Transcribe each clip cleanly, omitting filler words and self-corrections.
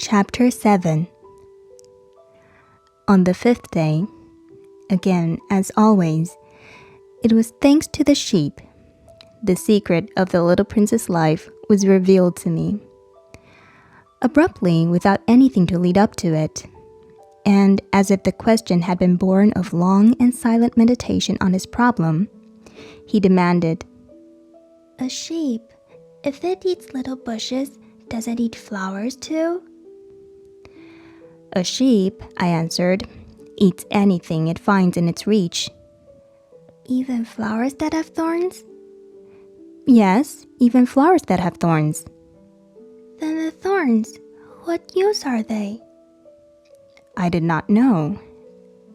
Chapter 7. On the fifth day, again, as always, it was thanks to the sheep. The secret of the little prince's life was revealed to me. Abruptly, without anything to lead up to it, and as if the question had been born of long and silent meditation on his problem, he demanded, "A sheep, if it eats little bushes, does it eat flowers too?" "A sheep," I answered, "eats anything it finds in its reach." "Even flowers that have thorns?" "Yes, even flowers that have thorns." "Then the thorns, what use are they?" I did not know.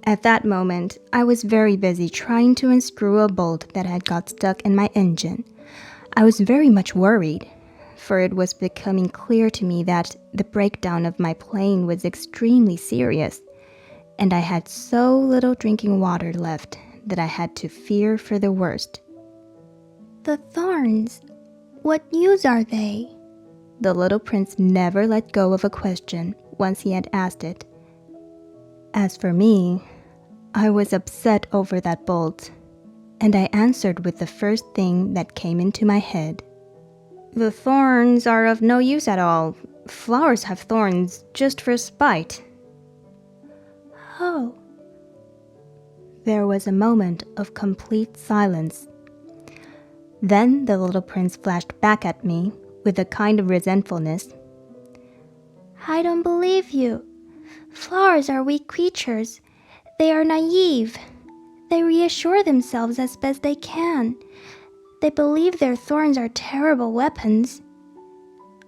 At that moment, I was very busy trying to unscrew a bolt that had got stuck in my engine. I was very much worried, for it was becoming clear to me that the breakdown of my plane was extremely serious, and I had so little drinking water left that I had to fear for the worst. "The thorns, what use are they?" The little prince never let go of a question once he had asked it. As for me, I was upset over that bolt, and I answered with the first thing that came into my head. "The thorns are of no use at all. Flowers have thorns just for spite." "Oh." There was a moment of complete silence. Then the little prince flashed back at me with a kind of resentfulness. "I don't believe you. Flowers are weak creatures. They are naive. They reassure themselves as best they can. They believe their thorns are terrible weapons."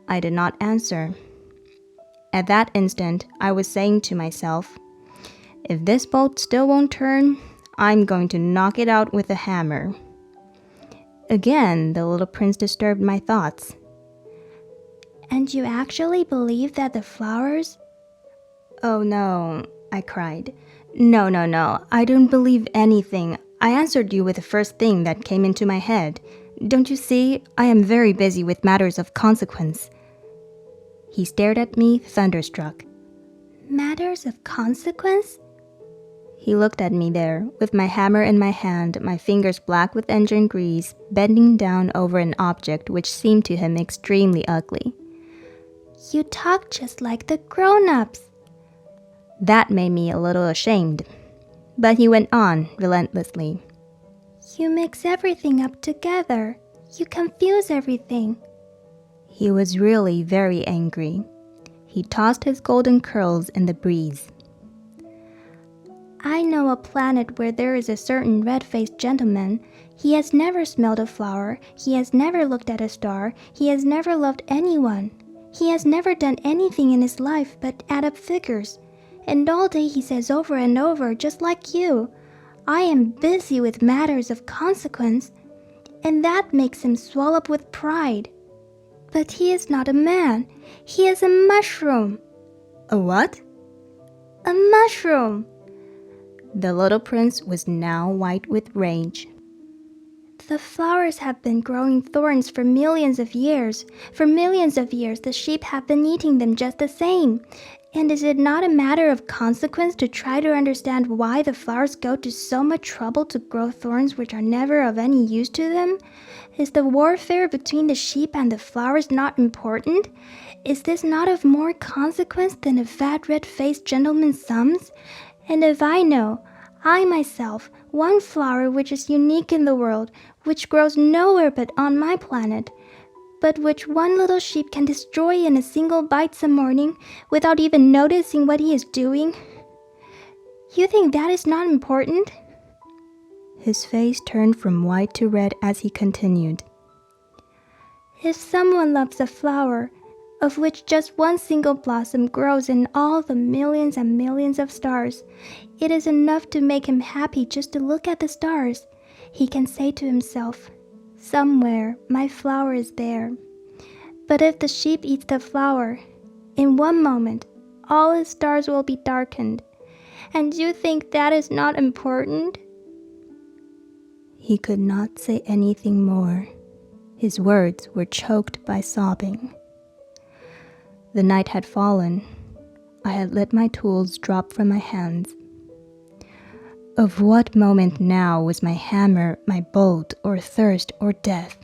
I did not answer. At that instant, I was saying to myself, if this bolt still won't turn, I'm going to knock it out with a hammer. Again, the little prince disturbed my thoughts. "And you actually believe that the flowers—" "Oh no," I cried. No, I don't believe anything. I answered you with the first thing that came into my head. Don't you see? I am very busy with matters of consequence." He stared at me, thunderstruck. "Matters of consequence?" He looked at me there, with my hammer in my hand, my fingers black with engine grease, bending down over an object which seemed to him extremely ugly. "You talk just like the grown-ups." That made me a little ashamed. But he went on relentlessly. "You mix everything up together. You confuse everything." He was really very angry. He tossed his golden curls in the breeze. "I know a planet where there is a certain red-faced gentleman. He has never smelled a flower. He has never looked at a star. He has never loved anyone. He has never done anything in his life but add up figures. And all day he says over and over, just like you, 'I am busy with matters of consequence,' and that makes him swell up with pride. But he is not a man. He is a mushroom." "A what?" "A mushroom." The little prince was now white with rage. "The flowers have been growing thorns for millions of years. For millions of years, the sheep have been eating them just the same. And is it not a matter of consequence to try to understand why the flowers go to so much trouble to grow thorns which are never of any use to them? Is the warfare between the sheep and the flowers not important? Is this not of more consequence than a fat red-faced gentleman's sums? And if I know, I myself, one flower which is unique in the world, which grows nowhere but on my planet, but which one little sheep can destroy in a single bite some morning without even noticing what he is doing, you think that is not important?" His face turned from white to red as he continued. "If someone loves a flower, of which just one single blossom grows in all the millions and millions of stars, it is enough to make him happy just to look at the stars. He can say to himself, 'Somewhere my flower is there.' But if the sheep eats the flower, in one moment all his stars will be darkened. And you think that is not important?" He could not say anything more. His words were choked by sobbing. The night had fallen. I had let my tools drop from my hands. Of what moment now was my hammer, my bolt, or thirst, or death?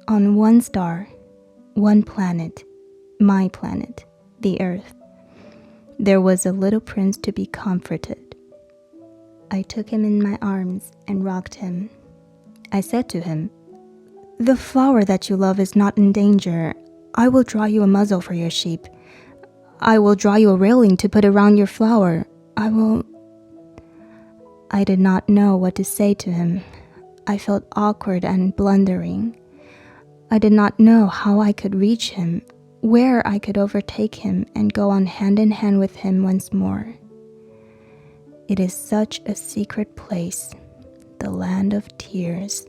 On one star, one planet, my planet, the earth, there was a little prince to be comforted. I took him in my arms and rocked him. I said to him, "The flower that you love is not in danger. I will draw you a muzzle for your sheep. I will draw you a railing to put around your flower. I did not know what to say to him. I felt awkward and blundering. I did not know how I could reach him, where I could overtake him and go on hand in hand with him once more. It is such a secret place, the land of tears."